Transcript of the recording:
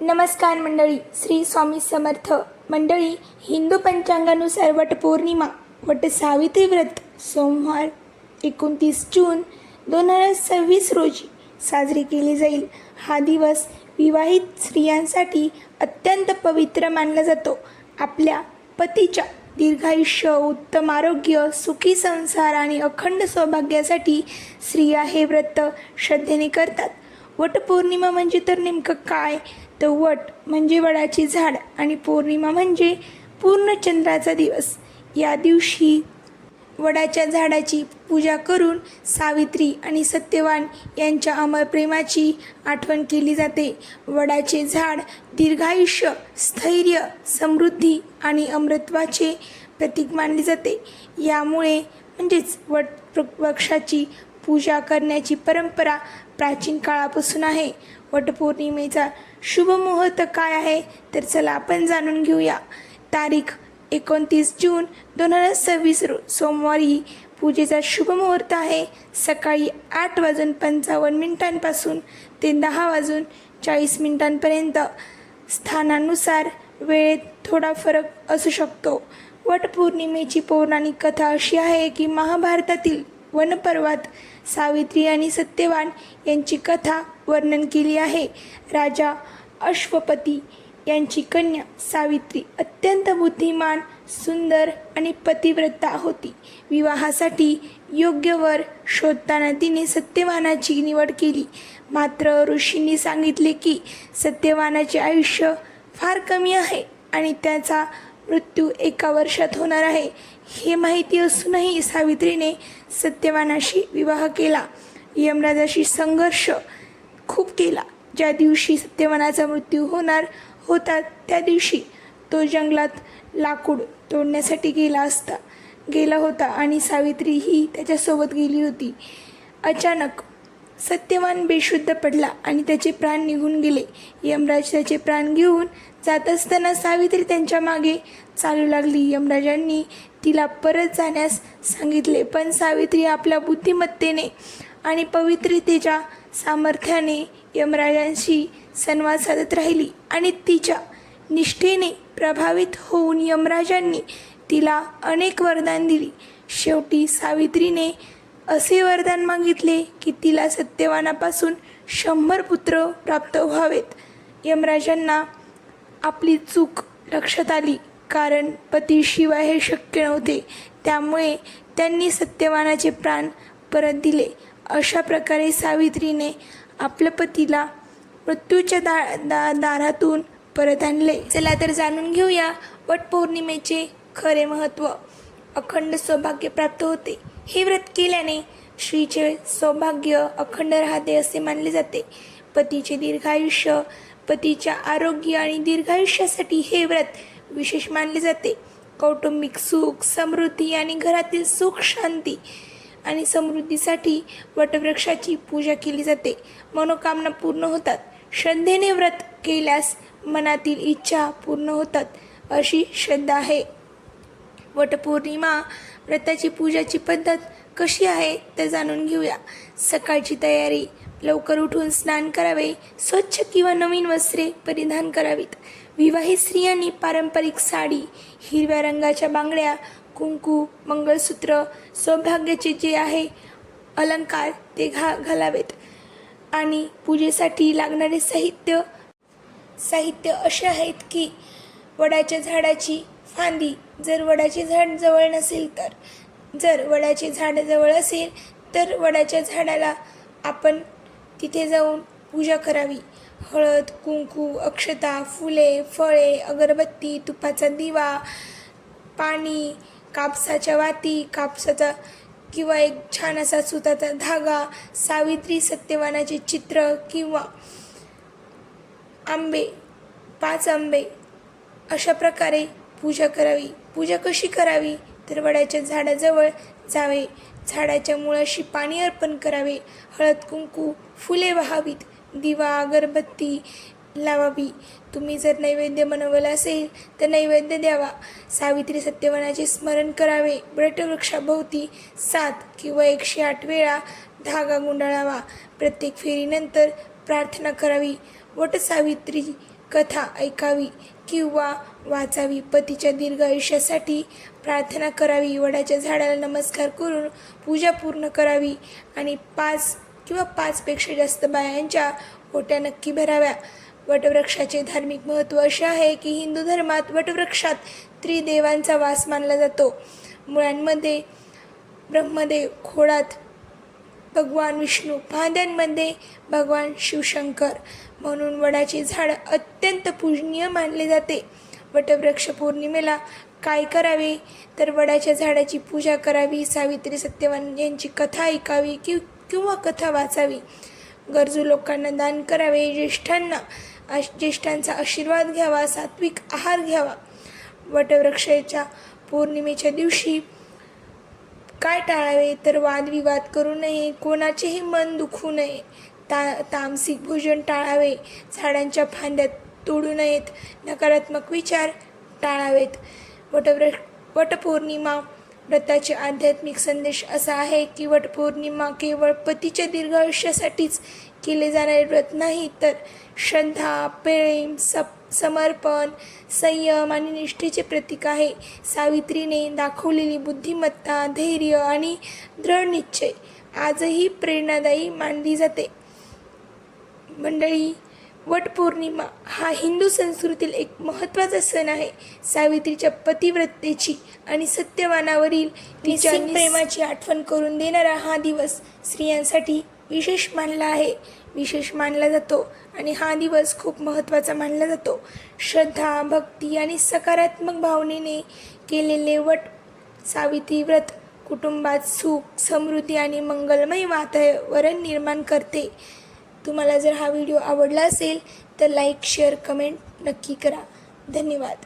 नमस्कार मंडळी. श्री स्वामी समर्थ. मंडळी, हिंदू पंचांगानुसार वटपौर्णिमा वटसावित्री व्रत सोमवार 29 जून 2026 रोजी साजरी केली जाईल. हा दिवस विवाहित स्त्रियांसाठी अत्यंत पवित्र मानला जातो. आपल्या पतीच्या दीर्घायुष्य, उत्तम आरोग्य, सुखी संसार आणि अखंड सौभाग्यासाठी स्त्रिया हे व्रत श्रद्धेने करतात. वटपौर्णिमा म्हणजे तर नेमकं काय? तर वट म्हणजे वडाची झाड आणि पौर्णिमा म्हणजे पूर्ण चंद्राचा दिवस. या दिवशी वडाच्या झाडाची पूजा करून सावित्री आणि सत्यवान यांच्या अमर प्रेमाची आठवण केली जाते. वडाचे झाड दीर्घायुष्य, स्थैर्य, समृद्धी आणि अमृतत्वाचे प्रतीक मानले जाते. यामुळे म्हणजेच वृक्षाची पूजा करण्याची परंपरा प्राचीन काळापासून आहे. वटपौर्णिमेचा शुभ मुहूर्त काय आहे तर चला आपण जाणून घेऊया. तारीख 29 जून 2026 सोमवारी पूजेचा शुभ मुहूर्त आहे सकाळी 8:55 ते 10:40 स्थानानुसार वेळेत थोडा फरक असू शकतो. वटपौर्णिमेची पौराणिक कथा अशी आहे की महाभारतातील वनपर्वात सावित्री आणि सत्यवान यांची कथा वर्णन केली आहे. राजा अश्वपती यांची कन्या सावित्री अत्यंत बुद्धिमान, सुंदर आणि पतिव्रता होती. विवाहासाठी योग्य वर शोधताना तिने सत्यवानाची निवड केली. मात्र ऋषींनी सांगितले की सत्यवानाचे आयुष्य फार कमी आहे आणि त्याचा मृत्यू 1 वर्षात होणार आहे. हे माहिती असूनही सावित्रीने सत्यवानाशी विवाह केला. यमराजाशी संघर्ष खूप केला. ज्या दिवशी सत्यवानाचा मृत्यू होणार होता त्या दिवशी तो जंगलात लाकूड तोडण्यासाठी गेला होता आणि सावित्री ही त्याच्यासोबत गेली होती. अचानक सत्यवान बेशुद्ध पडला आणि त्याचे प्राण निघून गेले. यमराज त्याचे प्राण घेऊन जात असताना सावित्री त्यांच्या मागे चालू लागली. यमराजांनी तिला परत जाण्यास सांगितले, पण सावित्री आपल्या बुद्धिमत्तेने आणि पवित्रतेच्या सामर्थ्याने यमराजांशी संवाद साधत राहिली आणि तिच्या निष्ठेने प्रभावित होऊन यमराजांनी तिला अनेक वरदान दिली. शेवटी सावित्रीने असे वरदान मागितले की तिला सत्यवानापासून 100 पुत्र प्राप्त व्हावेत. यमराजांना आपली चूक लक्षात आली, कारण पतीशिवाय हे शक्य नव्हते. त्यामुळे त्यांनी सत्यवानाचे प्राण परत दिले. अशा प्रकारे सावित्रीने आपल्या पतीला मृत्यूच्या दारातून परत आणले. चला तर जाणून घेऊया वटपौर्णिमेचे खरे महत्त्व. अखंड सौभाग्य प्राप्त होते. हे व्रत केल्याने स्त्रीचे सौभाग्य अखंड राहते असे मानले जाते. पतीचे दीर्घायुष्य, पतीच्या आरोग्य आणि दीर्घायुष्यासाठी हे व्रत विशेष मानले जाते. कौटुंबिक सुख, समृद्धी आणि घरातील सुख, शांती आणि समृद्धीसाठी वटवृक्षाची पूजा केली जाते. मनोकामना पूर्ण होतात. श्रद्धेने व्रत केल्यास मनातील इच्छा पूर्ण होतात अशी श्रद्धा आहे. वटपौर्णिमा व्रताची पूजाची पद्धत कशी आहे ते जाणून घेऊया. सकाळची तयारी. लवकर उठून स्नान करावे. स्वच्छ किंवा नवीन वस्त्रे परिधान करावीत. विवाहित स्त्रियांनी पारंपरिक साडी, हिरव्या रंगाच्या बांगड्या, कुंकू, मंगळसूत्र, सौभाग्याचे जे आहे अलंकार ते घालावेत. आणि पूजेसाठी लागणारे साहित्य असे आहेत की वडाच्या झाडाची फांदी, जर वडाचे झाड जवळ नसेल तर. जर वडाचे झाड जवळ असेल तर वडाच्या झाडाला आपण तिथे जाऊन पूजा करावी. हळद, कुंकू, अक्षता, फुले, फळे, अगरबत्ती, तुपाचा दिवा, पाणी, कापसाच्या वाती, कापसाचा किंवा एक छान असा सुताचा धागा, सावित्री सत्यवानाचे चित्र किंवा 5 आंबे अशा प्रकारे पूजा करावी. पूजा कशी करावी तर वडाच्या झाडाजवळ जावे. झाडाच्या मुळाशी पाणी अर्पण करावे. हळद, कुंकू, फुले वाहावीत. दिवा, अगरबत्ती लावावी. तुम्ही जर नैवेद्य बनवलं असेल तर नैवेद्य द्यावा. सावित्री सत्यवानाचे स्मरण करावे. वटवृक्षाभोवती 7 किंवा 108 वेळा धागा गुंडाळावा. प्रत्येक फेरीनंतर प्रार्थना करावी. वटसावित्री कथा ऐकावी किंवा वाचावी, पतीच्या दीर्घ आयुष्यासाठी प्रार्थना करावी, वडाच्या झाडाला नमस्कार करून पूजा पूर्ण करावी आणि 5 किंवा 5पेक्षा जास्त बायांच्या ओट्या नक्की भराव्या. वटवृक्षाचे धार्मिक महत्त्व असे आहे की हिंदू धर्मात वटवृक्षात त्रिदेवांचा वास मानला जातो. मुळांमध्ये ब्रह्मदेव, खोडात भगवान विष्णू, फांद्यांमध्ये भगवान शिवशंकर. म्हणून वडाचे झाड अत्यंत पूजनीय मानले जाते. वटवृक्ष पौर्णिमेला काय करावे तर वडाच्या झाडाची पूजा करावी, सावित्री सत्यवान यांची कथा ऐकावी किंवा कथा वाचावी, गरजू लोकांना दान करावे, ज्येष्ठांचा आशीर्वाद घ्यावा, सात्विक आहार घ्यावा. वटवृक्षाच्या पौर्णिमेच्या दिवशी काय टाळावे तर वादविवाद करू नये, कोणाचेही मन दुखवू नये, तामसिक भोजन टाळावे, झाडांच्या फांद्या तोडू नयेत, नकारात्मक विचार टाळावेत. वटपौर्णिमा व्रताचे आध्यात्मिक संदेश असा आहे की वटपौर्णिमा केवळ पतीच्या दीर्घ आयुष्यासाठीच केले जाणारे व्रत नाही, तर श्रद्धा, प्रेम, समर्पण, संयम आणि निष्ठेचे प्रतीक आहे. सावित्रीने दाखवलेली बुद्धिमत्ता, धैर्य आणि दृढ निश्चय आजही प्रेरणादायी मानली जाते. मंडळी, वटपौर्णिमा हा हिंदू संस्कृतीतील एक महत्त्वाचा सण आहे. सावित्रीच्या पतिव्रतेची आणि सत्यवानावरील तिच्या प्रेमाची आठवण करून देणारा हा दिवस स्त्रियांसाठी विशेष मानला जातो आणि हा दिवस खूप महत्त्वाचा मानला जातो. श्रद्धा, भक्ती आणि सकारात्मक भावनेने केलेले वट सावित्री व्रत कुटुंबात सुख, समृद्धी आणि मंगलमय वातावरण निर्माण करते. तुम्हाला जर हा व्हिडिओ आवडला असेल तर लाईक, शेअर, कमेंट नक्की करा. धन्यवाद.